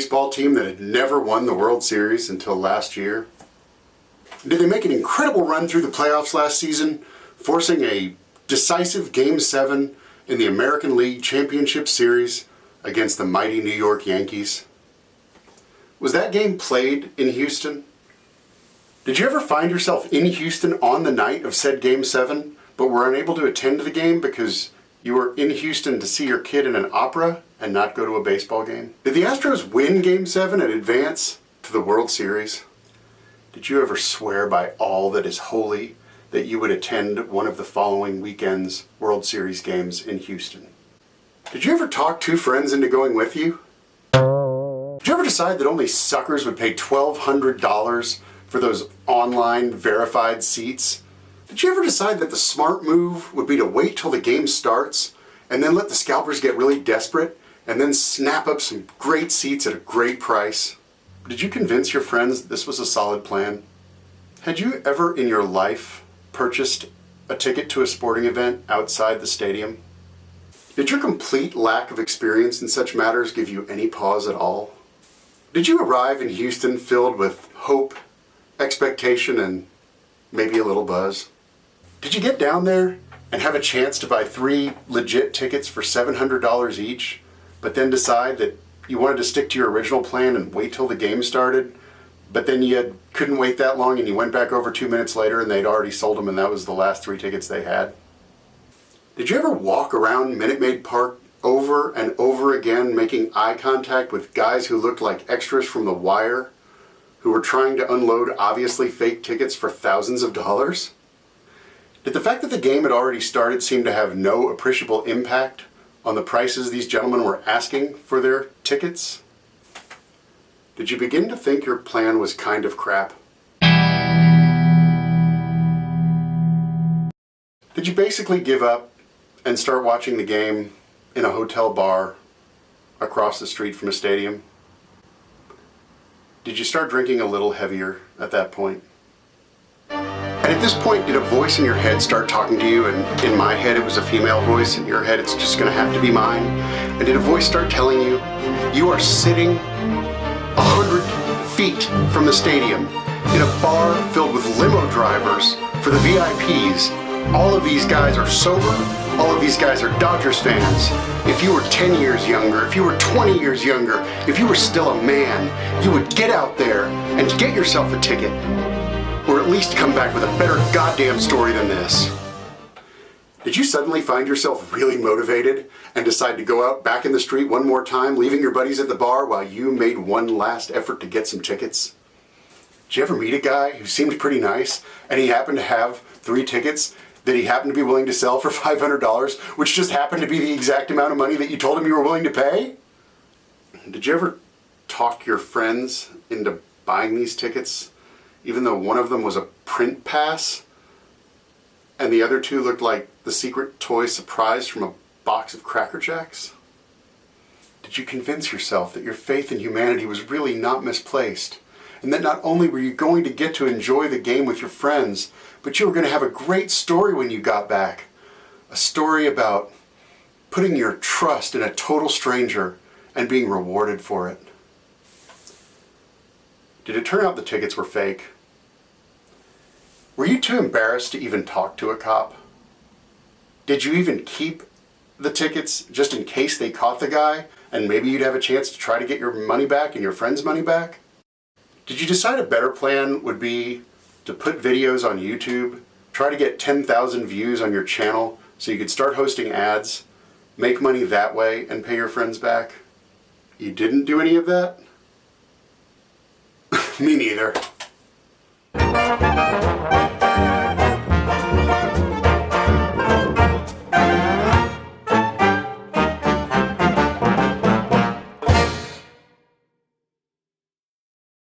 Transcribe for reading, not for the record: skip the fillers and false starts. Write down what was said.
baseball team that had never won the World Series until last year? Did they make an incredible run through the playoffs last season, forcing a decisive Game 7 in the American League Championship Series against the mighty New York Yankees? Was that game played in Houston? Did you ever find yourself in Houston on the night of said Game 7, but were unable to attend the game because you were in Houston to see your kid in an opera and not go to a baseball game? Did the Astros win Game 7 and advance to the World Series? Did you ever swear by all that is holy that you would attend one of the following weekend's World Series games in Houston? Did you ever talk two friends into going with you? Did you ever decide that only suckers would pay $1,200 for those online verified seats? Did you ever decide that the smart move would be to wait till the game starts and then let the scalpers get really desperate and then snap up some great seats at a great price? Did you convince your friends that this was a solid plan? Had you ever in your life purchased a ticket to a sporting event outside the stadium? Did your complete lack of experience in such matters give you any pause at all? Did you arrive in Houston filled with hope, expectation, and maybe a little buzz? Did you get down there and have a chance to buy 3 legit tickets for $700 each, but then decide that you wanted to stick to your original plan and wait till the game started, but then you couldn't wait that long and you went back over 2 minutes later and they'd already sold them and that was the last 3 tickets they had? Did you ever walk around Minute Maid Park over and over again making eye contact with guys who looked like extras from The Wire, who were trying to unload obviously fake tickets for thousands of dollars? Did the fact that the game had already started seem to have no appreciable impact on the prices these gentlemen were asking for their tickets? Did you begin to think your plan was kind of crap? Did you basically give up and start watching the game in a hotel bar across the street from a stadium? Did you start drinking a little heavier at that point? And at this point, did a voice in your head start talking to you? And in my head, it was a female voice. In your head, it's just going to have to be mine. And did a voice start telling you, you are sitting 100 feet from the stadium in a bar filled with limo drivers for the VIPs. All of these guys are sober. All of these guys are Dodgers fans. If you were 10 years younger, if you were 20 years younger, if you were still a man, you would get out there and get yourself a ticket. Or at least come back with a better goddamn story than this. Did you suddenly find yourself really motivated and decide to go out back in the street one more time, leaving your buddies at the bar while you made one last effort to get some tickets? Did you ever meet a guy who seemed pretty nice and he happened to have 3 tickets that he happened to be willing to sell for $500, which just happened to be the exact amount of money that you told him you were willing to pay? Did you ever talk your friends into buying these tickets, even though one of them was a print pass and the other 2 looked like the secret toy surprise from a box of Cracker Jacks? Did you convince yourself that your faith in humanity was really not misplaced, and that not only were you going to get to enjoy the game with your friends, but you were going to have a great story when you got back? A story about putting your trust in a total stranger and being rewarded for it. Did it turn out the tickets were fake? Were you too embarrassed to even talk to a cop? Did you even keep the tickets just in case they caught the guy and maybe you'd have a chance to try to get your money back and your friend's money back? Did you decide a better plan would be to put videos on YouTube, try to get 10,000 views on your channel so you could start hosting ads, make money that way, and pay your friends back? You didn't do any of that? Me neither.